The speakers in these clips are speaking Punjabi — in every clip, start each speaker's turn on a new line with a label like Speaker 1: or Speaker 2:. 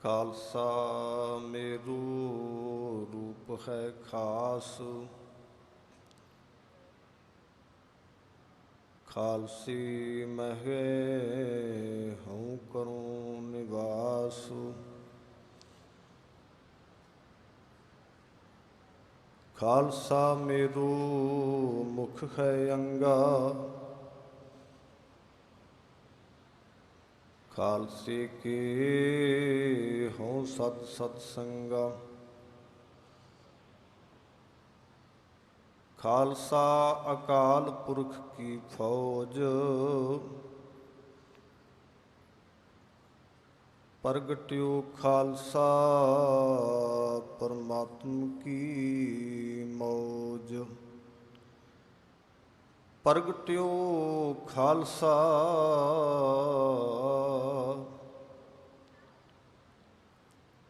Speaker 1: ਖਾਲਸਾ ਮੇਰੂ ਰੂਪ ਹੈ ਖਾਸ, ਖਾਲਸੀ ਮਹਿ ਹਉ ਕਰੂੰ ਨਿਵਾਸ। ਖਾਲਸਾ ਮੇਰੂ ਮੁਖ ਹੈ ਅੰਗਾ, ਖਾਲਸੇ ਕੇ ਹਉ ਸਤ ਸਤ ਸੰਗਾ। ਖਾਲਸਾ ਅਕਾਲ ਪੁਰਖ ਕੀ ਫੌਜ, ਪ੍ਰਗਟਿਓ ਖਾਲਸਾ ਪਰਮਾਤਮ ਕੀ ਮੌਜ। ਪ੍ਰਗਟਿਓ ਖਾਲਸਾ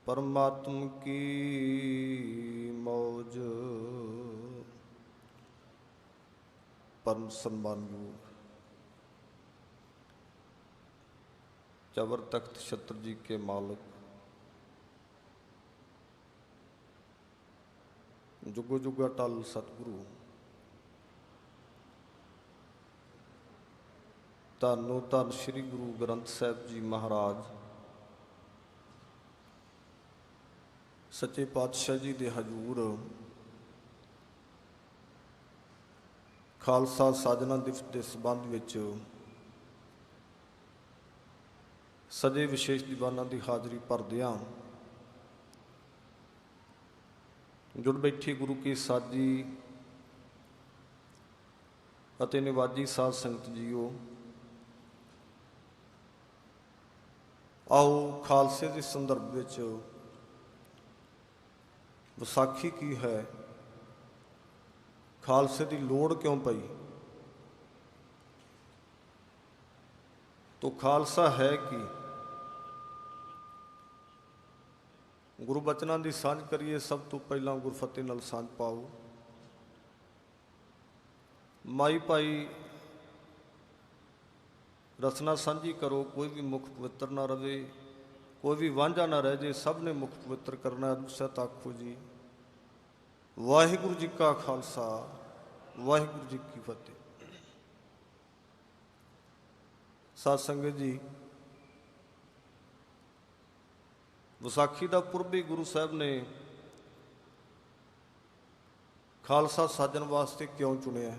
Speaker 1: ਪਰਮਾਤਮ ਕੀ ਮੌਜ। परम सम्मानयोग चवर तख्त छत्र जी के मालिक, जुगो जुगा टल सतगुरु, धन्नो धन श्री गुरु ग्रंथ साहिब जी महाराज सच्चे पातशाह जी दे हजूर खालसा साधना दिवस के संबंध विच सजे विशेष दीवाना की हाज़री भरदियां जुड़ बैठी गुरु की साजी अते निवाजी साध संगत जीओ, आओ खालसे के संदर्भ विच विसाखी की है, खालसे की लोड़ क्यों पई, तो खालसा है कि गुरु बचनों की सांझ करिए। सब तो पहला गुरफतेह नाल सांझ पाओ। माई भाई रसना सांझी करो, कोई भी मुख पवित्र ना रहे, कोई भी वांझा ना रह जाए, सब ने मुख पवित्र करना। रुसत आखो जी वाहिगुरु जी का खालसा वाहिगुरु जी की फतेह। साध संगत जी, विसाखी का पुरब ही गुरु साहब ने खालसा साजन वास्ते क्यों चुनिया,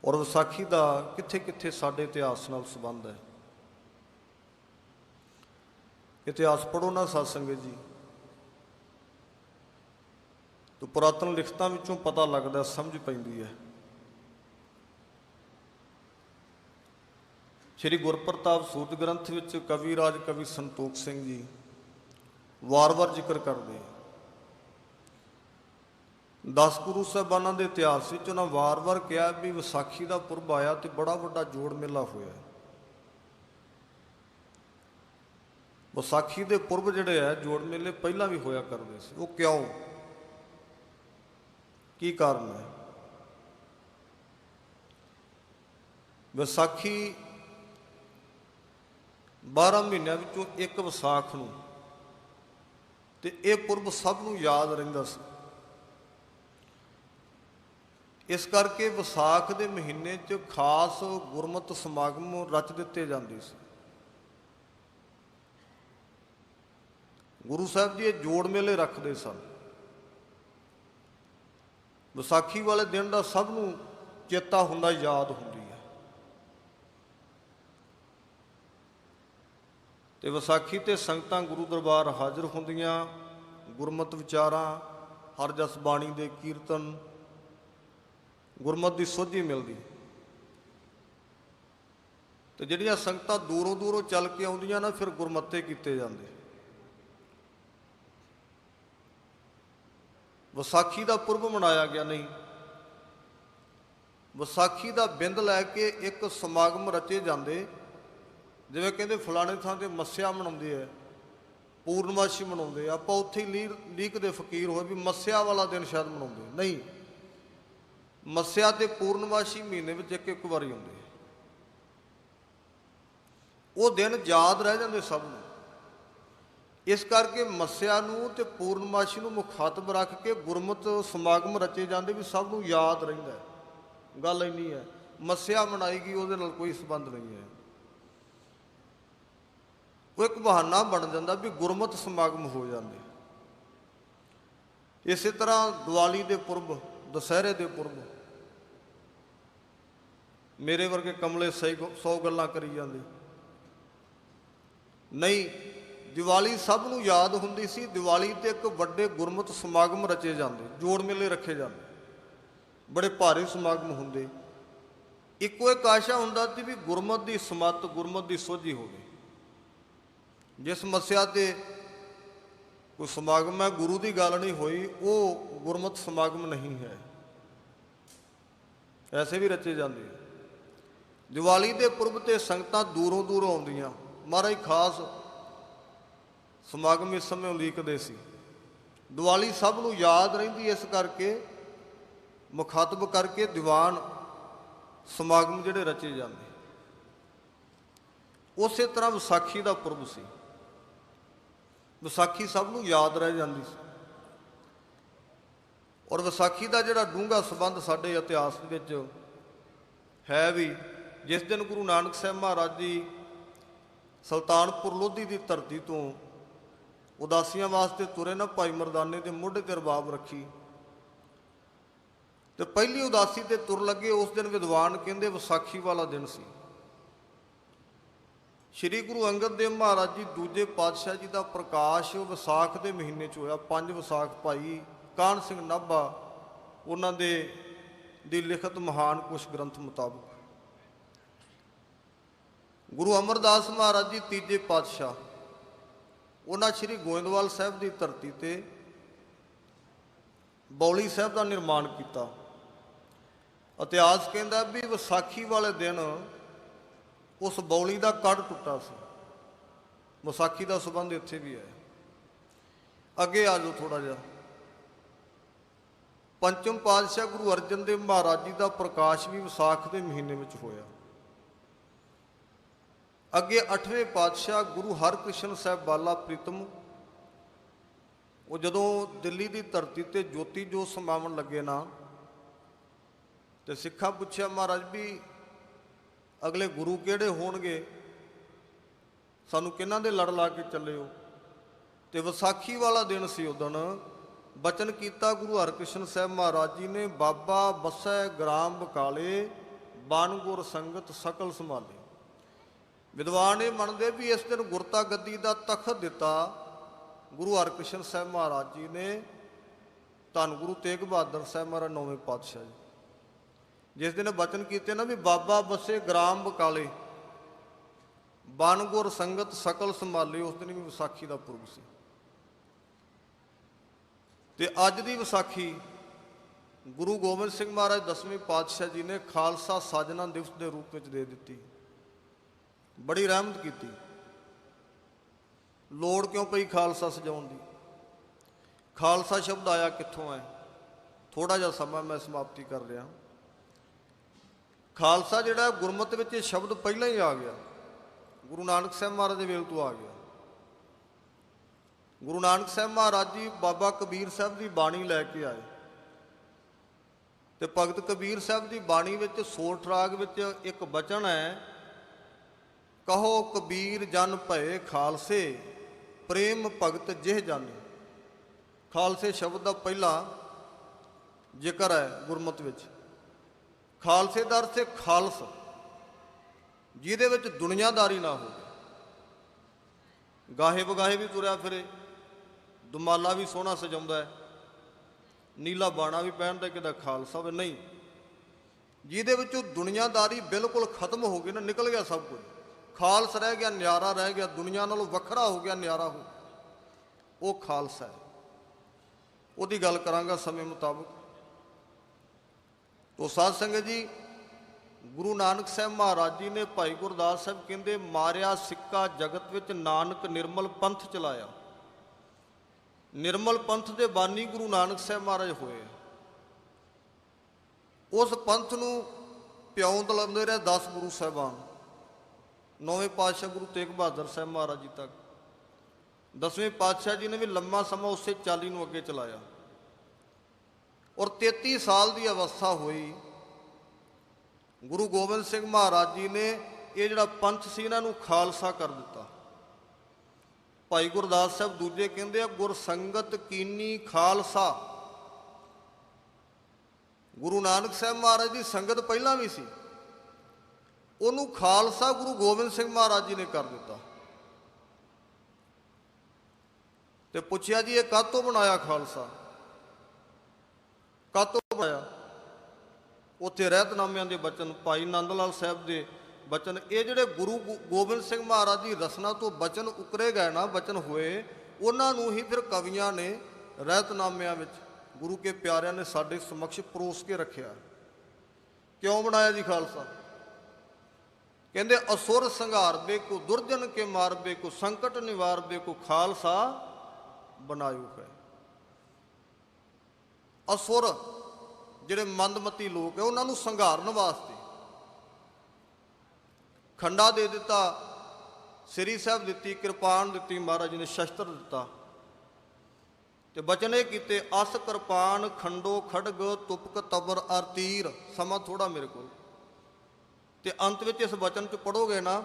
Speaker 1: और विसाखी का कित्थे कित्थे साडे इतिहास नाल संबंध है। इतिहास पढ़ो ना साध संगत जी, तो पुरातन लिखतां विचों पता लगदा, समझ पैंदी है। श्री गुरप्रताप सूरत ग्रंथ विच कविराज कवि संतोख सिंह जी वार वार जिक्र करते 10 गुरु साहबानां दे इतिहास विच उन्हां वार वार कहा भी विसाखी का पुरब आया तो बड़ा वड्डा जोड़ मेला होया। विसाखी के पुरब जिहड़े है जोड़ मेले पहला भी होया करते सी, वो क्यों, की कारण है। विसाखी 12 महीनों विचों एक विसाख नूं ते यह पुरब सब नूं याद रहिंदा सी। इस करके विसाख के महीने च खास गुरमत समागम रच दिते जांदे सी। गुरु साहब जी जोड़ मेले रखते सन। विसाखी वाले दिन का सब नूं चेता हुंदा, याद हुंदी है। ते विसाखी ते संगतां गुरु दरबार हाज़र हुंदियां, गुरमत विचारां, हर जस बाणी दे कीर्तन, गुरमत की सोझी मिलती। तो जिहड़ियां संगतां दूरों दूरों चल के आउंदियां ना, फिर गुरमते कीते जांदे। विसाखी का पुरब मनाया गया नहीं, विसाखी का बिंद लैके एक समागम रचे जाते। जिवें कहते फलाने थां ते मस्या मनाउंदे है, पूर्णमाशी मनाउंदे, आपां उत्थे ही लीकदे फकीर होए भी मस्या वाला दिन शायद मनाउंदे नहीं। मस्या ते पूर्णमाशी महीने में एक एक बारी आउंदे। ਉਹ ਦਿਨ ਯਾਦ ਰਹਿ ਜਾਂਦੇ ਸਭ ਨੂੰ। ਇਸ ਕਰਕੇ ਮੱਸਿਆ ਨੂੰ ਤੇ ਪੂਰਨਮਾਸ਼ੀ ਨੂੰ ਮੁਖਾਤਬ ਰੱਖ ਕੇ ਗੁਰਮਤਿ ਸਮਾਗਮ ਰਚੇ ਜਾਂਦੇ ਵੀ ਸਭ ਨੂੰ ਯਾਦ ਰਹਿੰਦਾ ਹੈ। ਗੱਲ ਇੰਨੀ ਹੈ, ਮੱਸਿਆ ਮਨਾਈ ਗਈ ਉਹਦੇ ਨਾਲ ਕੋਈ ਸੰਬੰਧ ਨਹੀਂ ਹੈ। ਉਹ ਇੱਕ ਬਹਾਨਾ ਬਣ ਜਾਂਦਾ ਵੀ ਗੁਰਮਤਿ ਸਮਾਗਮ ਹੋ ਜਾਂਦੇ। ਇਸੇ ਤਰ੍ਹਾਂ ਦੀਵਾਲੀ ਦੇ ਪੁਰਬ, ਦੁਸਹਿਰੇ ਦੇ ਪੁਰਬ, ਮੇਰੇ ਵਰਗੇ ਕਮਲੇ 100 ਗੱਲਾਂ ਕਰੀ ਜਾਂਦੇ ਨਹੀਂ। ਦੀਵਾਲੀ ਸਭ ਨੂੰ ਯਾਦ ਹੁੰਦੀ ਸੀ। ਦੀਵਾਲੀ ਤੇ ਇੱਕ ਵੱਡੇ ਗੁਰਮਤਿ ਸਮਾਗਮ ਰਚੇ ਜਾਂਦੇ, ਜੋੜ ਮੇਲੇ ਰੱਖੇ ਜਾਂਦੇ, ਬੜੇ ਭਾਰੀ ਸਮਾਗਮ ਹੁੰਦੇ। ਇੱਕੋ ਇੱਕ ਆਸ਼ਾ ਹੁੰਦਾ ਸੀ ਵੀ ਗੁਰਮਤਿ ਦੀ ਸਮੱਤ, ਗੁਰਮਤਿ ਦੀ ਸੋਝੀ ਹੋਵੇ। ਜਿਸ ਮੱਸਿਆ ਤੇ ਕੋਈ ਸਮਾਗਮ ਹੈ, ਗੁਰੂ ਦੀ ਗੱਲ ਨਹੀਂ ਹੋਈ, ਉਹ ਗੁਰਮਤਿ ਸਮਾਗਮ ਨਹੀਂ ਹੈ। ਐਸੇ ਵੀ ਰਚੇ ਜਾਂਦੇ। ਦੀਵਾਲੀ ਦੇ ਪੁਰਬ ਤੇ ਸੰਗਤਾਂ ਦੂਰੋਂ ਦੂਰੋਂ ਆਉਂਦੀਆਂ। ਮਹਾਰਾਜ ਖਾਸ ਸਮਾਗਮ ਇਸ ਸਮੇਂ ਉਲੀਕਦੇ ਸੀ। ਦੀਵਾਲੀ ਸਭ ਨੂੰ ਯਾਦ ਰਹਿੰਦੀ, ਇਸ ਕਰਕੇ ਮੁਖਾਤਬ ਕਰਕੇ ਦੀਵਾਨ ਸਮਾਗਮ ਜਿਹੜੇ ਰਚੇ ਜਾਂਦੇ। ਉਸੇ ਤਰ੍ਹਾਂ ਵਿਸਾਖੀ ਦਾ ਪੁਰਬ ਸੀ। ਵਿਸਾਖੀ ਸਭ ਨੂੰ ਯਾਦ ਰਹਿ ਜਾਂਦੀ ਸੀ। ਔਰ ਵਿਸਾਖੀ ਦਾ ਜਿਹੜਾ ਡੂੰਘਾ ਸੰਬੰਧ ਸਾਡੇ ਇਤਿਹਾਸ ਵਿੱਚ ਹੈ ਵੀ, ਜਿਸ ਦਿਨ ਗੁਰੂ ਨਾਨਕ ਸਾਹਿਬ ਮਹਾਰਾਜ ਜੀ ਸੁਲਤਾਨਪੁਰ ਲੋਧੀ ਦੀ ਧਰਤੀ ਤੋਂ ਉਦਾਸੀਆਂ ਵਾਸਤੇ ਤੁਰੇ ਨਾ, ਭਾਈ ਮਰਦਾਨੇ ਦੇ ਮੋਢੇ ਤੇ ਰਬਾਬ ਰੱਖੀ ਤੇ ਪਹਿਲੀ ਉਦਾਸੀ ਤੇ ਤੁਰ ਲੱਗੇ। ਉਸ ਦਿਨ ਵਿਦਵਾਨ ਕਹਿੰਦੇ ਵਿਸਾਖੀ ਵਾਲਾ ਦਿਨ ਸੀ। ਸ਼੍ਰੀ ਗੁਰੂ ਅੰਗਦ ਦੇਵ ਮਹਾਰਾਜ ਜੀ ਦੂਜੇ ਪਾਤਸ਼ਾਹ ਜੀ ਦਾ ਪ੍ਰਕਾਸ਼ ਵਿਸਾਖ ਦੇ ਮਹੀਨੇ 'ਚ ਹੋਇਆ। 5 ਵਿਸਾਖ ਭਾਈ ਕਾਹਨ ਸਿੰਘ ਨਾਭਾ ਉਹਨਾਂ ਦੀ ਲਿਖਤ ਮਹਾਨ ਕੁਛ ਗ੍ਰੰਥ ਮੁਤਾਬਕ। ਗੁਰੂ ਅਮਰਦਾਸ ਮਹਾਰਾਜ ਜੀ ਤੀਜੇ ਪਾਤਸ਼ਾਹ, ਉਹਨਾਂ ਸ਼੍ਰੀ ਗੋਇੰਦਵਾਲ ਸਾਹਿਬ ਦੀ ਧਰਤੀ ਤੇ ਬੌਲੀ ਸਾਹਿਬ ਦਾ ਨਿਰਮਾਣ ਕੀਤਾ। ਇਤਿਹਾਸ ਕਹਿੰਦਾ ਵੀ ਵਿਸਾਖੀ ਵਾਲੇ ਦਿਨ ਉਸ ਬੌਲੀ ਦਾ ਕੜ ਟੁੱਟਾ ਸੀ। ਵਿਸਾਖੀ ਦਾ ਸੰਬੰਧ ਇੱਥੇ ਵੀ ਹੈ। ਅੱਗੇ ਆ ਜਾਓ ਥੋੜਾ ਜਿਹਾ। ਪੰਚਮ ਪਾਤਸ਼ਾਹ ਗੁਰੂ ਅਰਜਨ ਦੇਵ ਮਹਾਰਾਜ ਜੀ ਦਾ ਪ੍ਰਕਾਸ਼ ਵੀ ਵਿਸਾਖ ਦੇ ਮਹੀਨੇ ਵਿੱਚ ਹੋਇਆ। ਅੱਗੇ 8ਵੇਂ ਪਾਤਸ਼ਾਹ ਗੁਰੂ ਹਰਕ੍ਰਿਸ਼ਨ ਸਾਹਿਬ ਬਾਲਾ ਪ੍ਰੀਤਮ, ਉਹ ਜਦੋਂ ਦਿੱਲੀ ਦੀ ਧਰਤੀ ਤੇ ਜੋਤੀ ਜੋਤ ਸਮਾਉਣ ਲੱਗੇ ਨਾ, ਤੇ ਸਿੱਖਾਂ ਪੁੱਛਿਆ ਮਹਾਰਾਜ ਵੀ ਅਗਲੇ ਗੁਰੂ ਕਿਹੜੇ ਹੋਣਗੇ, ਸਾਨੂੰ ਕਿਹਨਾਂ ਦੇ ਲੜ ਲਾ ਕੇ ਚੱਲੇ ਹੋ। ਤੇ ਵਿਸਾਖੀ ਵਾਲਾ ਦਿਨ ਸੀ। ਉਦਣ ਬਚਨ ਕੀਤਾ ਗੁਰੂ ਹਰਕ੍ਰਿਸ਼ਨ ਸਾਹਿਬ ਮਹਾਰਾਜ ਜੀ ਨੇ, ਬਾਬਾ ਬੱਸੈ ਗ੍ਰਾਮ ਬਕਾਲੇ, ਬਨ ਗੁਰ ਸੰਗਤ ਸਕਲ ਸੰਭਾਲੇ। ਵਿਦਵਾਨ ਇਹ ਮੰਨਦੇ ਵੀ ਇਸ ਦਿਨ ਗੁਰਤਾ ਗੱਦੀ ਦਾ ਤਖਤ ਦਿੱਤਾ ਗੁਰੂ ਹਰਕ੍ਰਿਸ਼ਨ ਸਾਹਿਬ ਮਹਾਰਾਜ ਜੀ ਨੇ ਧੰਨ ਗੁਰੂ ਤੇਗ ਬਹਾਦਰ ਸਾਹਿਬ ਮਹਾਰਾਜ 9ਵੇਂ ਪਾਤਸ਼ਾਹ ਜੀ, ਜਿਸ ਦਿਨ ਬਚਨ ਕੀਤੇ ਨਾ ਵੀ ਬਾਬਾ ਬੱਸੇ ਗ੍ਰਾਮ ਬਕਾਲੇ, ਬਨ ਗੁਰ ਸੰਗਤ ਸਕਲ ਸੰਭਾਲੇ। ਉਸ ਦਿਨ ਵੀ ਵਿਸਾਖੀ ਦਾ ਪੁਰਬ ਸੀ। ਤੇ ਅੱਜ ਦੀ ਵਿਸਾਖੀ ਗੁਰੂ ਗੋਬਿੰਦ ਸਿੰਘ ਮਹਾਰਾਜ 10ਵੇਂ ਪਾਤਸ਼ਾਹ ਜੀ ਨੇ ਖਾਲਸਾ ਸਾਜਨਾ ਦਿਵਸ ਦੇ ਰੂਪ ਵਿੱਚ ਦੇ ਦਿੱਤੀ। ਬੜੀ ਰਹਿਮਤ ਕੀਤੀ। ਲੋੜ ਕਿਉਂ ਪਈ ਖਾਲਸਾ ਸਜਾਉਣ ਦੀ? ਖਾਲਸਾ ਸ਼ਬਦ ਆਇਆ ਕਿੱਥੋਂ ਹੈ? ਥੋੜਾ ਜਿਹਾ ਸਮਾਂ ਮੈਂ ਸਮਾਪਤੀ ਕਰ ਰਿਹਾ। ਖਾਲਸਾ ਜਿਹੜਾ ਗੁਰਮਤਿ ਵਿੱਚ ਇਹ ਸ਼ਬਦ ਪਹਿਲਾਂ ਹੀ ਆ ਗਿਆ, ਗੁਰੂ ਨਾਨਕ ਸਾਹਿਬ ਮਹਾਰਾਜ ਦੇ ਵੇਲੇ ਤੋਂ ਆ ਗਿਆ। ਗੁਰੂ ਨਾਨਕ ਸਾਹਿਬ ਮਹਾਰਾਜ ਜੀ ਬਾਬਾ ਕਬੀਰ ਸਾਹਿਬ ਦੀ ਬਾਣੀ ਲੈ ਕੇ ਆਏ ਤੇ ਭਗਤ ਕਬੀਰ ਸਾਹਿਬ ਦੀ ਬਾਣੀ ਵਿੱਚ ਸੋਠ ਰਾਗ ਵਿੱਚ ਇੱਕ ਬਚਨ ਹੈ, ਕਹੋ ਕਬੀਰ ਜਨ ਭਏ ਖਾਲਸੇ, ਪ੍ਰੇਮ ਭਗਤ ਜਿਹ ਜਾਣੇ। ਖਾਲਸੇ ਸ਼ਬਦ ਦਾ ਪਹਿਲਾ ਜ਼ਿਕਰ ਹੈ ਗੁਰਮਤਿ ਵਿੱਚ। ਖਾਲਸੇ ਦਾ ਅਰਥ ਹੈ ਖਾਲਸ, ਜਿਹਦੇ ਵਿੱਚ ਦੁਨੀਆਦਾਰੀ ਨਾ ਹੋਵੇ। ਗਾਹੇ ਬਗਾਹੇ ਵੀ ਤੁਰਿਆ ਫਿਰੇ, ਦੁਮਾਲਾ ਵੀ ਸੋਹਣਾ ਸਜਾਉਂਦਾ ਹੈ, ਨੀਲਾ ਬਾਣਾ ਵੀ ਪਹਿਨਦਾ, ਕਿਦਾ ਖਾਲਸਾ ਹੋਵੇ। ਨਹੀਂ, ਜਿਹਦੇ ਵਿੱਚੋਂ ਦੁਨੀਆਦਾਰੀ ਬਿਲਕੁਲ ਖਤਮ ਹੋ ਗਈ ਨਾ, ਨਿਕਲ ਗਿਆ ਸਭ ਕੁਝ, ਖਾਲਸ ਰਹਿ ਗਿਆ, ਨਿਆਰਾ ਰਹਿ ਗਿਆ, ਦੁਨੀਆ ਨਾਲੋਂ ਵੱਖਰਾ ਹੋ ਗਿਆ, ਨਿਆਰਾ ਹੋ, ਉਹ ਖਾਲਸਾ ਹੈ। ਉਹਦੀ ਗੱਲ ਕਰਾਂਗਾ ਸਮੇਂ ਮੁਤਾਬਕ। ਤੋ ਸਾਧ ਸੰਗਤ ਜੀ, ਗੁਰੂ ਨਾਨਕ ਸਾਹਿਬ ਮਹਾਰਾਜ ਜੀ ਨੇ, ਭਾਈ ਗੁਰਦਾਸ ਸਾਹਿਬ ਕਹਿੰਦੇ, ਮਾਰਿਆ ਸਿੱਕਾ ਜਗਤ ਵਿੱਚ, ਨਾਨਕ ਨਿਰਮਲ ਪੰਥ ਚਲਾਇਆ। ਨਿਰਮਲ ਪੰਥ ਦੇ ਬਾਨੀ ਗੁਰੂ ਨਾਨਕ ਸਾਹਿਬ ਮਹਾਰਾਜ ਹੋਏ। ਉਸ ਪੰਥ ਨੂੰ ਪਿਉਂ ਤਲਾਉਂਦੇ ਰਹੇ 10 ਗੁਰੂ ਸਾਹਿਬਾਨ। ਨੌਵੇਂ ਪਾਤਸ਼ਾਹ ਗੁਰੂ ਤੇਗ ਬਹਾਦਰ ਸਾਹਿਬ ਮਹਾਰਾਜ ਜੀ ਤੱਕ। 10ਵੇਂ ਪਾਤਸ਼ਾਹ ਜੀ ਨੇ ਵੀ ਲੰਮਾ ਸਮਾਂ ਉਸੇ ਚਾਲੀ ਨੂੰ ਅੱਗੇ ਚਲਾਇਆ। ਔਰ 33 ਸਾਲ ਦੀ ਅਵਸਥਾ ਹੋਈ, ਗੁਰੂ ਗੋਬਿੰਦ ਸਿੰਘ ਮਹਾਰਾਜ ਜੀ ਨੇ ਇਹ ਜਿਹੜਾ ਪੰਥ ਸੀ ਇਹਨਾਂ ਨੂੰ ਖਾਲਸਾ ਕਰ ਦਿੱਤਾ। ਭਾਈ ਗੁਰਦਾਸ ਸਾਹਿਬ ਦੂਜੇ ਕਹਿੰਦੇ ਆ, ਗੁਰ ਸੰਗਤ ਕੀਨੀ ਖਾਲਸਾ। ਗੁਰੂ ਨਾਨਕ ਸਾਹਿਬ ਮਹਾਰਾਜ ਦੀ ਸੰਗਤ ਪਹਿਲਾਂ ਵੀ ਸੀ, ਉਹਨੂੰ ਖਾਲਸਾ ਗੁਰੂ ਗੋਬਿੰਦ ਸਿੰਘ ਮਹਾਰਾਜ ਜੀ ਨੇ ਕਰ ਦਿੱਤਾ। ਤੇ ਪੁੱਛਿਆ ਜੀ ਇਹ ਕਾਹਤੋਂ ਬਣਾਇਆ ਖਾਲਸਾ, ਕਾਹਤੋਂ ਬਣਾਇਆ? ਉੱਥੇ ਰਹਿਤਨਾਮਿਆਂ ਦੇ ਬਚਨ, ਭਾਈ ਨੰਦ ਲਾਲ ਸਾਹਿਬ ਦੇ ਬਚਨ, ਇਹ ਜਿਹੜੇ ਗੁਰੂ ਗੋਬਿੰਦ ਸਿੰਘ ਮਹਾਰਾਜ ਦੀ ਰਸਨਾ ਤੋਂ ਬਚਨ ਉਕਰੇ ਗਏ ਨਾ, ਬਚਨ ਹੋਏ, ਉਹਨਾਂ ਨੂੰ ਹੀ ਫਿਰ ਕਵੀਆਂ ਨੇ ਰਹਿਤਨਾਮਿਆਂ ਵਿੱਚ ਗੁਰੂ ਕੇ ਪਿਆਰਿਆਂ ਨੇ ਸਾਡੇ ਸਮਕਸ਼ ਪਰੋਸ ਕੇ ਰੱਖਿਆ। ਕਿਉਂ ਬਣਾਇਆ ਜੀ ਖਾਲਸਾ? ਕਹਿੰਦੇ ਅਸੁਰ ਸੰਘਾਰਬੇ ਕੋ ਦੁਰਜਨ ਕੇ ਮਾਰਬੇ ਕੋ ਸੰਕਟ ਨਿਵਾਰਬੇ ਕੋ ਖਾਲਸਾ ਬਣਾਇਓ ਹੈ। ਅਸੁਰ ਜਿਹੜੇ ਮੰਦਮਤੀ ਲੋਕ ਹੈ ਉਹਨਾਂ ਨੂੰ ਸੰਘਾਰਨ ਵਾਸਤੇ ਖੰਡਾ ਦੇ ਦਿੱਤਾ, ਸ੍ਰੀ ਸਾਹਿਬ ਦਿੱਤੀ, ਕਿਰਪਾਨ ਦਿੱਤੀ, ਮਹਾਰਾਜ ਜੀ ਨੇ ਸ਼ਸਤਰ ਦਿੱਤਾ ਤੇ ਬਚਨ ਇਹ ਕੀਤੇ, ਅਸ ਕਿਰਪਾਨ ਖੰਡੋ ਖੜਗ ਤੁਪਕ ਤਬਰ ਅਰ ਤੀਰ। ਸਮਾਂ ਥੋੜਾ ਮੇਰੇ ਕੋਲ, ਤੇ ਅੰਤ ਵਿੱਚ ਇਸ ਬਚਨ ਚ ਪੜੋਗੇ ਨਾ,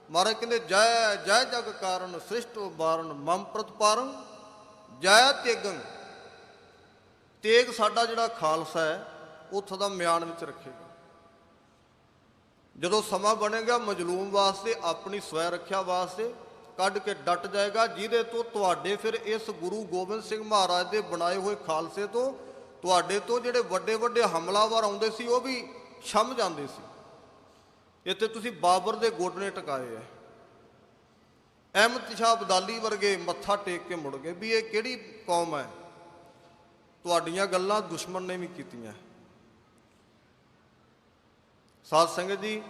Speaker 1: ਮਹਾਰਾਜ ਕਹਿੰਦੇ ਜੈ ਜੈ ਜਗ ਕਾਰਨ ਸ੍ਰਿਸ਼ਟ ਬਾਰਨ ਮਮ ਪ੍ਰਤਪਾਰਨ ਜੈ ਤੇਗੰ। ਤੇਗ ਸਾਡਾ ਜਿਹੜਾ ਖਾਲਸਾ ਹੈ ਉੱਥੋਂ ਦਾ ਮਿਆਨ ਵਿੱਚ ਰੱਖੇਗਾ। ਜਦੋਂ ਸਮਾਂ ਬਣੇਗਾ ਮਜਲੂਮ ਵਾਸਤੇ, ਆਪਣੀ ਸਵੈ ਰੱਖਿਆ ਵਾਸਤੇ ਕੱਢ ਕੇ ਡਟ ਜਾਏਗਾ, ਜਿਹਦੇ ਤੋਂ ਤੁਹਾਡੇ ਫਿਰ ਇਸ ਗੁਰੂ ਗੋਬਿੰਦ ਸਿੰਘ ਮਹਾਰਾਜ ਦੇ ਬਣਾਏ ਹੋਏ ਖਾਲਸੇ ਤੋਂ, ਤੁਹਾਡੇ ਤੋਂ ਜਿਹੜੇ ਵੱਡੇ ਵੱਡੇ ਹਮਲਾਵਰ ਆਉਂਦੇ ਸੀ ਉਹ ਵੀ ਛੰਮ ਜਾਂਦੇ ਸੀ। ਇੱਥੇ ਤੁਸੀਂ ਬਾਬਰ ਦੇ ਗੋਡਨੇ ਟਿਕਾਏ ਐ, ਅਹਿਮਦ ਸ਼ਾਹ ਅਬਦਾਲੀ ਵਰਗੇ ਮੱਥਾ ਟੇਕ ਕੇ ਮੁੜ ਗਏ ਵੀ ਇਹ ਕਿਹੜੀ ਕੌਮ ਹੈ। ਤੁਹਾਡੀਆਂ ਗੱਲਾਂ ਦੁਸ਼ਮਣ ਨੇ ਵੀ ਕੀਤੀਆਂ। ਸਾਧ ਸੰਗਤ ਜੀ,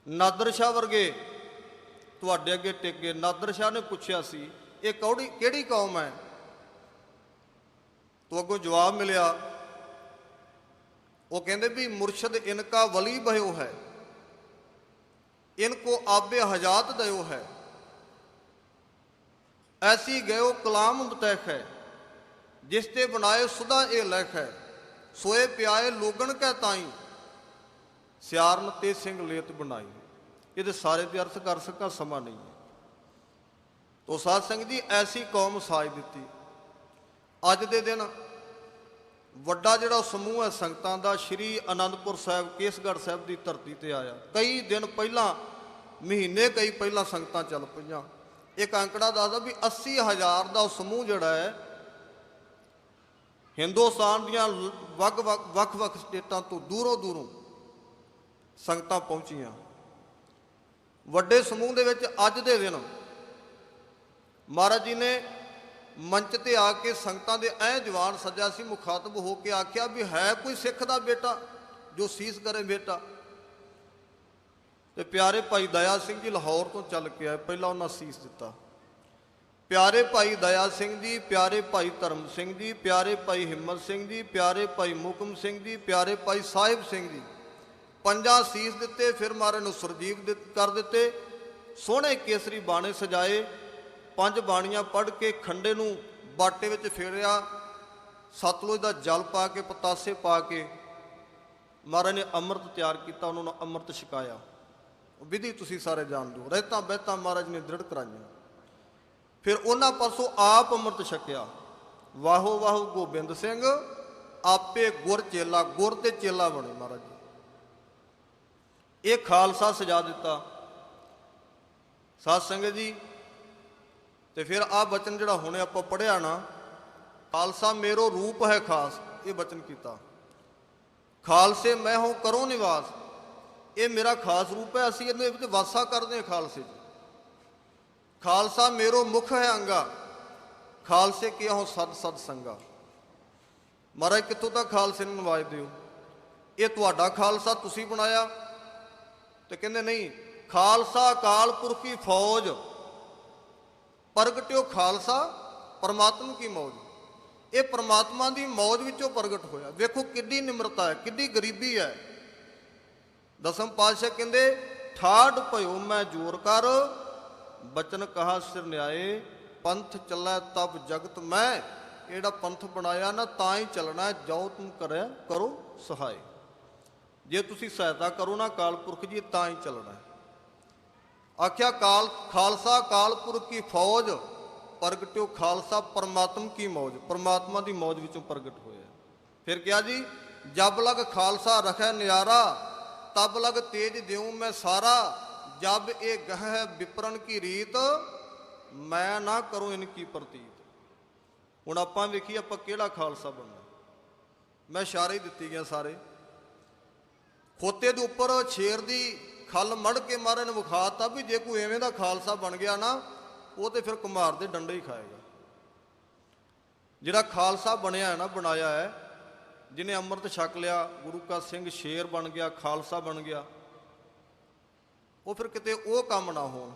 Speaker 1: ਨਾਦਰ ਸ਼ਾਹ ਵਰਗੇ ਤੁਹਾਡੇ ਅੱਗੇ ਟਿਕ ਗਏ। ਨਾਦਰ ਸ਼ਾਹ ਨੇ ਪੁੱਛਿਆ ਸੀ ਇਹ ਕਿਹੜੀ ਕੌਮ ਹੈ, ਤੋਂ ਅੱਗੋਂ ਜਵਾਬ ਮਿਲਿਆ, ਉਹ ਕਹਿੰਦੇ ਵੀ ਮੁਰਸ਼ਦ ਇਨਕਾ ਵਲੀ भयो है, इनको आबे हजात दयो है, ऐसी गयो कलाम मुतैख है, जिसते बनाए सुधा ए लख है, सोए प्याए लोगन कै ताई, सियारन ते सिंह लेत बनाई। ये सारे ਦੇ अर्थ कर सका समा नहीं है। तो साध संगत जी ऐसी कौम साज ਦਿੱਤੀ। ਅੱਜ ਦੇ ਦਿਨ ਵੱਡਾ ਜਿਹੜਾ ਸਮੂਹ ਹੈ ਸੰਗਤਾਂ ਦਾ ਸ਼੍ਰੀ ਅਨੰਦਪੁਰ ਸਾਹਿਬ ਕੇਸਗੜ੍ਹ ਸਾਹਿਬ ਦੀ ਧਰਤੀ ਤੇ ਆਇਆ। ਕਈ ਦਿਨ ਪਹਿਲਾਂ, ਮਹੀਨੇ ਕਈ ਪਹਿਲਾਂ ਸੰਗਤਾਂ ਚੱਲ ਪਈਆਂ। ਇੱਕ ਅੰਕੜਾ ਦੱਸਦਾ ਵੀ 80,000 ਦਾ ਸਮੂਹ ਜਿਹੜਾ ਹੈ ਹਿੰਦੁਸਤਾਨ ਦੀਆਂ ਵੱਖ-ਵੱਖ ਸਟੇਟਾਂ ਤੋਂ ਦੂਰੋਂ ਦੂਰੋਂ ਸੰਗਤਾਂ ਪਹੁੰਚੀਆਂ। ਵੱਡੇ ਸਮੂਹ ਦੇ ਵਿੱਚ ਅੱਜ ਦੇ ਦਿਨ ਮਹਾਰਾਜ ਜੀ ਨੇ ਮੰਚ ਤੇ ਆ ਕੇ ਸੰਗਤਾਂ ਦੇ ਐ ਜਵਾਨ ਸੱਜਾ ਸੀ, ਮੁਖਾਤਬ ਹੋ ਕੇ ਆਖਿਆ ਵੀ ਹੈ ਕੋਈ ਸਿੱਖ ਦਾ ਬੇਟਾ ਜੋ ਸੀਸ ਕਰੇ ਬੇਟਾ। ਤੇ ਪਿਆਰੇ ਭਾਈ ਦਇਆ ਸਿੰਘ ਜੀ ਲਾਹੌਰ ਤੋਂ ਚੱਲ ਕੇ ਆਏ, ਪਹਿਲਾਂ ਉਹਨਾਂ ਸੀਸ ਦਿੱਤਾ। ਪਿਆਰੇ ਭਾਈ ਦਇਆ ਸਿੰਘ ਜੀ, ਪਿਆਰੇ ਭਾਈ ਧਰਮ ਸਿੰਘ ਜੀ, ਪਿਆਰੇ ਭਾਈ ਹਿੰਮਤ ਸਿੰਘ ਜੀ, ਪਿਆਰੇ ਭਾਈ ਮੁਕਮ ਸਿੰਘ ਜੀ, ਪਿਆਰੇ ਭਾਈ ਸਾਹਿਬ ਸਿੰਘ ਜੀ, ਪੰਜਾਂ ਸੀਸ ਦਿੱਤੇ। ਫਿਰ ਮਹਾਰਾਜ ਨੂੰ ਸੁਰਜੀਤ ਕਰ ਦਿੱਤੇ। ਸੋਹਣੇ ਕੇਸਰੀ ਬਾਣੇ ਸਜਾਏ, 5 ਬਾਣੀਆਂ ਪੜ੍ਹ ਕੇ ਖੰਡੇ ਨੂੰ ਬਾਟੇ ਵਿੱਚ ਫੇਰਿਆ, ਸਤਲੁਜ ਦਾ ਜਲ ਪਾ ਕੇ, ਪਤਾਸੇ ਪਾ ਕੇ ਮਹਾਰਾਜ ਨੇ ਅੰਮ੍ਰਿਤ ਤਿਆਰ ਕੀਤਾ, ਉਹਨਾਂ ਨੂੰ ਅੰਮ੍ਰਿਤ ਛਕਾਇਆ। ਵਿਧੀ ਤੁਸੀਂ ਸਾਰੇ ਜਾਣਦੇ ਹੋ। ਰਹਿਤਾਂ ਬਹਿਤਾਂ ਮਹਾਰਾਜ ਨੇ ਦ੍ਰਿੜ ਕਰਾਈਆਂ। ਫਿਰ ਉਹਨਾਂ ਪਾਸੋਂ ਆਪ ਅੰਮ੍ਰਿਤ ਛਕਿਆ। ਵਾਹੋ ਵਾਹੋ ਗੋਬਿੰਦ ਸਿੰਘ ਆਪੇ ਗੁਰ ਚੇਲਾ, ਗੁਰ ਤੇ ਚੇਲਾ ਬਣੇ ਮਹਾਰਾਜ ਜੀ। ਇਹ ਖਾਲਸਾ ਸਜਾ ਦਿੱਤਾ ਸਾਧ ਸੰਗਤ ਜੀ। ਤੇ ਫਿਰ ਆਹ ਬਚਨ ਜਿਹੜਾ ਹੁਣੇ ਆਪਾਂ ਪੜ੍ਹਿਆ ਨਾ, ਖਾਲਸਾ ਮੇਰੋ ਰੂਪ ਹੈ ਖਾਸ, ਇਹ ਬਚਨ ਕੀਤਾ। ਖਾਲਸੇ ਮੈਂ ਹੋ ਕਰੋ ਨਿਵਾਸ, ਇਹ ਮੇਰਾ ਖਾਸ ਰੂਪ ਹੈ, ਅਸੀਂ ਇਹਦੇ ਵਿੱਚ ਵਾਸਾ ਕਰਦੇ ਹਾਂ ਖਾਲਸੇ 'ਚ। ਖਾਲਸਾ ਮੇਰੋ ਮੁਖ ਹੈ ਅੰਗਾ, ਖਾਲਸੇ ਕੀ ਹੋ ਸਦ ਸਦ ਸੰਗਾ। ਮਹਾਰਾਜ ਕਿੱਥੋਂ ਤੱਕ ਖਾਲਸੇ ਨੂੰ ਨਵਾਜਦੇ ਹੋ? ਇਹ ਤੁਹਾਡਾ ਖਾਲਸਾ ਤੁਸੀਂ ਬਣਾਇਆ? ਤੇ ਕਹਿੰਦੇ ਨਹੀਂ, ਖਾਲਸਾ ਅਕਾਲ ਪੁਰਖ ਕੀ ਫੌਜ, ਪ੍ਰਗਟਿਓ ਖਾਲਸਾ ਪਰਮਾਤਮਾ ਕੀ ਮੌਜ। ਇਹ ਪਰਮਾਤਮਾ ਦੀ ਮੌਜ ਵਿੱਚੋਂ ਪ੍ਰਗਟ ਹੋਇਆ। ਵੇਖੋ ਕਿੱਡੀ ਨਿਮਰਤਾ ਹੈ, ਕਿੱਡੀ ਗਰੀਬੀ ਹੈ। ਦਸਮ ਪਾਤਸ਼ਾਹ ਕਹਿੰਦੇ ਠਾੜ ਭਇਓ ਮੈਂ ਜੋਰ ਕਰ, ਬਚਨ ਕਹਾ ਸਿਰ ਨਿਆਏ, ਪੰਥ ਚੱਲੈ ਤਬ ਜਗਤ ਮੈਂ। ਇਹ ਜਿਹੜਾ ਪੰਥ ਬਣਾਇਆ ਨਾ ਤਾਂ ਹੀ ਚੱਲਣਾ, ਜਾਓ ਤੁਮ ਕਰਿਆ ਕਰੋ ਸਹਾਏ। ਜੇ ਤੁਸੀਂ ਸਹਾਇਤਾ ਕਰੋ ਨਾ ਅਕਾਲ ਪੁਰਖ ਜੀ ਤਾਂ ਹੀ ਚੱਲਣਾ। ਆਖਿਆ ਖਾਲਸਾ ਅਕਾਲ ਪੁਰਖ ਕੀ ਫੌਜ, ਪ੍ਰਗਟਿਓ ਖਾਲਸਾ ਪਰਮਾਤਮ ਕੀ ਮੌਜ। ਪਰਮਾਤਮਾ ਦੀ ਮੌਜ ਵਿੱਚੋਂ ਪ੍ਰਗਟ ਹੋਇਆ। ਫਿਰ ਕਿਹਾ ਜੀ ਜਬ ਲਗ ਖਾਲਸਾ ਰਖੈ ਨਿਆਰਾ, ਤਬ ਲਗ ਤੇਜ ਦਿਉ ਮੈਂ ਸਾਰਾ। ਜਬ ਇਹ ਗਹਿ ਵਿਪਰਨ ਕੀ ਰੀਤ, ਮੈਂ ਨਾ ਕਰੋ ਇਨ ਕੀ ਪ੍ਰਤੀਤ। ਹੁਣ ਆਪਾਂ ਵੇਖੀ ਆਪਾਂ ਕਿਹੜਾ ਖਾਲਸਾ ਬਣਨਾ। ਮੈਂ ਇਸ਼ਾਰੇ ਦਿੱਤੀ ਗਿਆ ਸਾਰੇ। ਖੋਤੇ ਦੇ ਉੱਪਰ ਸ਼ੇਰ ਦੀ ਖੱਲ ਮੜ ਕੇ ਮਾਰੇ ਨੇ ਵਿਖਾਤਾ ਵੀ ਜੇ ਕੋਈ ਐਵੇਂ ਦਾ ਖਾਲਸਾ ਬਣ ਗਿਆ ਨਾ, ਉਹ ਤੇ ਫਿਰ ਕੁਮਾਰ ਦੇ ਡੰਡੇ ਹੀ ਖਾਏਗਾ। ਜਿਹੜਾ ਖਾਲਸਾ ਬਣਿਆ ਹੈ ਨਾ, ਬਣਾਇਆ ਹੈ, ਜਿਹਨੇ ਅੰਮ੍ਰਿਤ ਛਕ ਲਿਆ, ਗੁਰੂ ਕਾ ਸਿੰਘ ਸ਼ੇਰ ਬਣ ਗਿਆ, ਖਾਲਸਾ ਬਣ ਗਿਆ, ਉਹ ਫਿਰ ਕਿਤੇ ਉਹ ਕੰਮ ਨਾ ਹੋਣ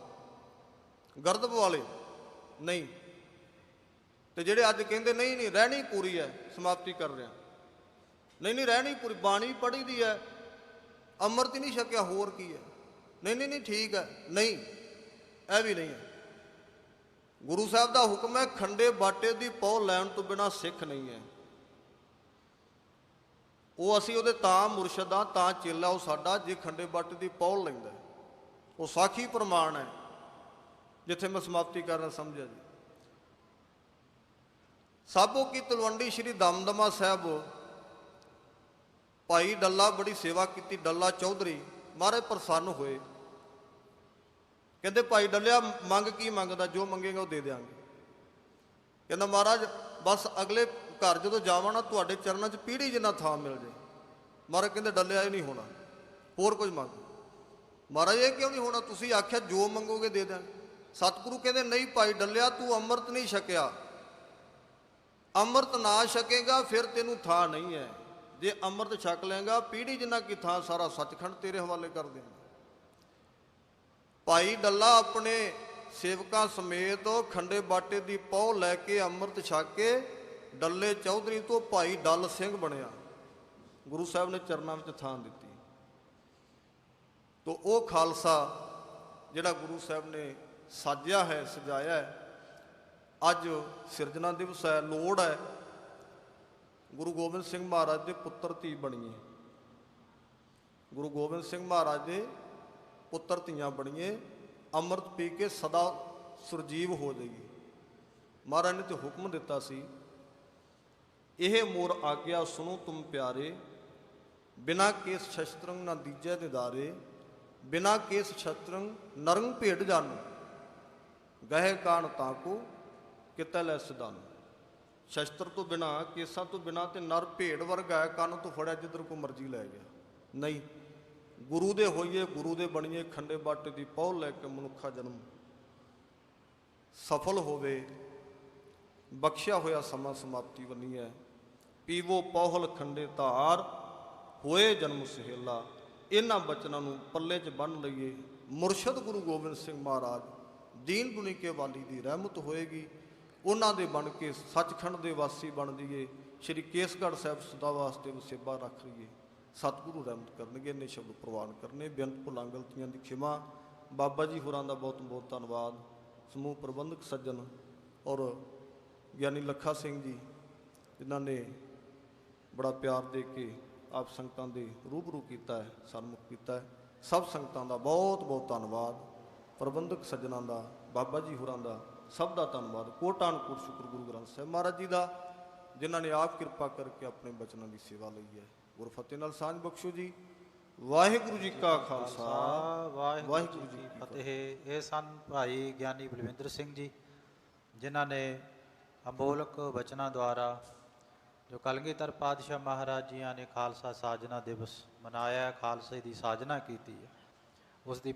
Speaker 1: ਗਰਦਬ ਵਾਲੇ ਨਹੀਂ। ਤੇ ਜਿਹੜੇ ਅੱਜ ਕਹਿੰਦੇ ਨਹੀਂ ਨਹੀਂ ਰਹਿਣੀ ਪੂਰੀ ਹੈ, ਸਮਾਪਤੀ ਕਰ ਰਿਹਾ, ਨਹੀਂ ਨਹੀਂ ਰਹਿਣੀ ਪੂਰੀ, ਬਾਣੀ ਪੜ੍ਹੀ ਦੀ ਹੈ, ਅੰਮ੍ਰਿਤ ਹੀ ਨਹੀਂ ਛਕਿਆ, ਹੋਰ ਕੀ ਹੈ, ਨਹੀਂ ਨਹੀਂ ਨਹੀਂ ਠੀਕ ਹੈ, ਨਹੀਂ ਇਹ ਵੀ ਨਹੀਂ ਹੈ। ਗੁਰੂ ਸਾਹਿਬ ਦਾ ਹੁਕਮ ਹੈ ਖੰਡੇ ਬਾਟੇ ਦੀ ਪਹੁ ਲੈਣ ਤੋਂ ਬਿਨਾਂ ਸਿੱਖ ਨਹੀਂ ਹੈ। ਉਹ ਅਸੀਂ ਉਹਦੇ ਤਾਂ ਮੁਰਸ਼ਿਦ ਆ, ਤਾਂ ਚੇਲਾ ਉਹ ਸਾਡਾ ਜੇ ਖੰਡੇ ਬਾਟੇ ਦੀ ਪਹੁ ਲੈਂਦਾ। ਉਹ ਸਾਖੀ ਪ੍ਰਮਾਣ ਹੈ ਜਿੱਥੇ ਮੈਂ ਸਮਾਪਤੀ ਕਰਨਾ ਸਮਝਿਆ ਜੀ। ਸਾਬੋ ਕੀ ਤਲਵੰਡੀ ਸ਼੍ਰੀ ਦਮਦਮਾ ਸਾਹਿਬ ਭਾਈ ਡੱਲਾ ਬੜੀ ਸੇਵਾ ਕੀਤੀ, ਡੱਲਾ ਚੌਧਰੀ ਮਹਾਰਾਜ ਪ੍ਰਸੰਨ ਹੋਏ। ਕਹਿੰਦੇ ਭਾਈ ਡੱਲਿਆ ਮੰਗ ਕੀ ਮੰਗਦਾ, ਜੋ ਮੰਗੇਗਾ ਉਹ ਦੇ ਦਿਆਂਗੇ। ਕਹਿੰਦਾ ਮਹਾਰਾਜ ਬਸ ਅਗਲੇ ਘਰ ਜਦੋਂ ਜਾਵਾਂ ਨਾ ਤੁਹਾਡੇ ਚਰਨਾਂ 'ਚ ਪੀੜੀ ਜਿੰਨਾ ਥਾਂ ਮਿਲ ਜੇ। ਮਹਾਰਾਜ ਕਹਿੰਦੇ ਡੱਲਿਆ ਇਹ ਨਹੀਂ ਹੋਣਾ, ਹੋਰ ਕੁਝ ਮੰਗ। ਮਹਾਰਾਜ ਇਹ ਕਿਉਂ ਨਹੀਂ ਹੋਣਾ, ਤੁਸੀਂ ਆਖਿਆ ਜੋ ਮੰਗੋਗੇ ਦੇ ਦਿਆਂਗੇ। ਸਤਿਗੁਰੂ ਕਹਿੰਦੇ ਨਹੀਂ ਭਾਈ ਡੱਲਿਆ ਤੂੰ ਅੰਮ੍ਰਿਤ ਨਹੀਂ ਛਕਿਆ, ਅੰਮ੍ਰਿਤ ਨਾ ਛਕੇਗਾ ਫਿਰ ਤੈਨੂੰ ਥਾਂ ਨਹੀਂ ਹੈ। ਜੇ ਅੰਮ੍ਰਿਤ ਛਕ ਲਏਗਾ ਪੀੜੀ ਜਿੰਨਾ ਕੀ ਥਾਂ ਸਾਰਾ ਸੱਚਖੰਡ ਤੇਰੇ ਹਵਾਲੇ ਕਰ ਦੇਣਾ। ਭਾਈ ਡੱਲਾ ਆਪਣੇ ਸੇਵਕਾਂ ਸਮੇਤ ਖੰਡੇ ਬਾਟੇ ਦੀ ਪਹੁ ਲੈ ਕੇ ਅੰਮ੍ਰਿਤ ਛਕ ਕੇ ਡੱਲੇ ਚੌਧਰੀ ਤੋਂ ਭਾਈ ਡੱਲ ਸਿੰਘ ਬਣਿਆ। ਗੁਰੂ ਸਾਹਿਬ ਨੇ ਚਰਨਾਂ ਵਿੱਚ ਥਾਂ ਦਿੱਤੀ। ਤੋ ਉਹ ਖਾਲਸਾ ਜਿਹੜਾ ਗੁਰੂ ਸਾਹਿਬ ਨੇ ਸਾਜਿਆ ਹੈ, ਸਜਾਇਆ ਹੈ, ਅੱਜ ਸਿਰਜਣਾ ਦਿਵਸ ਹੈ, ਲੋੜ ਹੈ ਗੁਰੂ ਗੋਬਿੰਦ ਸਿੰਘ ਮਹਾਰਾਜ ਦੇ ਪੁੱਤਰ ਧੀ ਬਣੀਏ। ਗੁਰੂ ਗੋਬਿੰਦ ਸਿੰਘ ਮਹਾਰਾਜ ਦੇ ਪੁੱਤਰ ਧੀਆਂ ਬਣੀਏ, ਅੰਮ੍ਰਿਤ ਪੀ ਕੇ ਸਦਾ ਸੁਰਜੀਵ ਹੋ ਜਾਈਏ। ਮਹਾਰਾਜ ਨੇ ਤੇ ਹੁਕਮ ਦਿੱਤਾ ਸੀ, ਇਹ ਮੋਰ ਆਗਿਆ ਸੁਣੋ ਤੁਮ ਪਿਆਰੇ, ਬਿਨਾ ਕੇਸ ਸ਼ਸਤਰੰਗ ਨਾ ਦੀਜੈ ਦਿਦਾਰੇ, ਬਿਨਾ ਕੇਸ ਸ਼ਸਤਰੰਗ ਨਰੰਗ ਭੇਡ ਜਾਨੂ, ਗਹਿ ਕਾਣ ਤਾਕੂ ਕਿਤੈ ਲੈ ਸਿਦਾਨੂ। ਸ਼ਸਤਰ ਤੋਂ ਬਿਨਾ, ਕੇਸਾਂ ਤੋਂ ਬਿਨਾ ਤੇ ਨਰ ਭੇਡ ਵਰਗਾ ਹੈ, ਕੰਨ ਤੋਂ ਫੜਿਆ ਜਿੱਧਰ ਕੋ ਮਰਜ਼ੀ ਲੈ ਗਿਆ। ਨਹੀਂ, ਗੁਰੂ ਦੇ ਹੋਈਏ, ਗੁਰੂ ਦੇ ਬਣੀਏ, ਖੰਡੇ ਬਾਟੇ ਦੀ ਪਹੁ ਲੈ ਕੇ ਮਨੁੱਖਾ ਜਨਮ ਸਫਲ ਹੋਵੇ। ਬਖਸ਼ਿਆ ਹੋਇਆ ਸਮਾਂ ਸਮਾਪਤੀ ਬੰਨੀ ਹੈ। ਪੀਵੋ ਪੌਹਲ ਖੰਡੇ ਧਾਰ, ਹੋਏ ਜਨਮ ਸੁਹੇਲਾ। ਇਹਨਾਂ ਬਚਨਾਂ ਨੂੰ ਪੱਲੇ 'ਚ ਬੰਨ੍ਹ ਲਈਏ। ਮੁਰਸ਼ਦ ਗੁਰੂ ਗੋਬਿੰਦ ਸਿੰਘ ਮਹਾਰਾਜ ਦੀਨ ਦੁਨੀਕੇ ਵਾਲੀ ਦੀ ਰਹਿਮਤ ਹੋਏਗੀ, ਉਹਨਾਂ ਦੇ ਬਣ ਕੇ ਸੱਚਖੰਡ ਦੇ ਵਾਸੀ ਬਣ ਜਾਈਏ। ਸ਼੍ਰੀ ਕੇਸਗੜ੍ਹ ਸਾਹਿਬ ਸਦਾ ਵਾਸਤੇ ਵਸੇਬਾ ਰੱਖ ਲਈਏ। ਸਤਿਗੁਰੂ ਰਹਿਮਤ ਕਰਨਗੇ। ਇੰਨੇ ਸ਼ਬਦ ਪ੍ਰਵਾਨ ਕਰਨੇ। ਬੇਅੰਤ ਭੁੱਲਾਂ ਗਲਤੀਆਂ ਦੀ ਖਿਮਾ। ਬਾਬਾ ਜੀ ਹੋਰਾਂ ਦਾ ਬਹੁਤ ਬਹੁਤ ਧੰਨਵਾਦ। ਸਮੂਹ ਪ੍ਰਬੰਧਕ ਸੱਜਣ ਔਰ ਗਿਆਨੀ ਲੱਖਾ ਸਿੰਘ ਜੀ, ਜਿਨ੍ਹਾਂ ਨੇ ਬੜਾ ਪਿਆਰ ਦੇ ਕੇ ਆਪ ਸੰਗਤਾਂ ਦੇ ਰੂਬਰੂ ਕੀਤਾ ਹੈ, ਸਨਮੁਖ ਕੀਤਾ ਹੈ। ਸਭ ਸੰਗਤਾਂ ਦਾ ਬਹੁਤ ਬਹੁਤ ਧੰਨਵਾਦ। ਪ੍ਰਬੰਧਕ ਸੱਜਣਾਂ ਦਾ, ਬਾਬਾ ਜੀ ਹੋਰਾਂ ਦਾ, ਸਭ ਦਾ ਧੰਨਵਾਦ। ਕੋਟਾਨ ਕੋਟ ਸ਼ੁਕਰ ਗੁਰੂ ਗ੍ਰੰਥ ਸਾਹਿਬ ਮਹਾਰਾਜ ਜੀ ਦਾ, ਜਿਨ੍ਹਾਂ ਨੇ ਆਪ ਕਿਰਪਾ ਕਰਕੇ ਆਪਣੇ ਬਚਨਾਂ ਦੀ ਸੇਵਾ ਲਈ ਹੈ। ਗੁਰਫਤਿਹ ਨਾਲ ਸਾਂਝ ਬਖਸ਼ੋ ਜੀ। ਵਾਹਿਗੁਰੂ ਜੀ ਕਾ ਖਾਲਸਾ, ਵਾਹਿਗੁਰੂ ਜੀ ਕੀ
Speaker 2: ਫਤਿਹ। ਇਹ ਸਨ ਭਾਈ ਗਿਆਨੀ ਬਲਵਿੰਦਰ ਸਿੰਘ ਜੀ, ਜਿਨ੍ਹਾਂ ਨੇ ਅਮੋਲਕ ਬਚਨਾਂ ਦੁਆਰਾ ਜੋ ਕਲਗੀਧਰ ਪਾਤਸ਼ਾਹ ਮਹਾਰਾਜ ਜੀਆਂ ਨੇ ਖਾਲਸਾ ਸਾਜਨਾ ਦਿਵਸ ਮਨਾਇਆ, ਖਾਲਸੇ ਦੀ ਸਾਜਨਾ ਕੀਤੀ ਹੈ, ਉਸ ਦੀ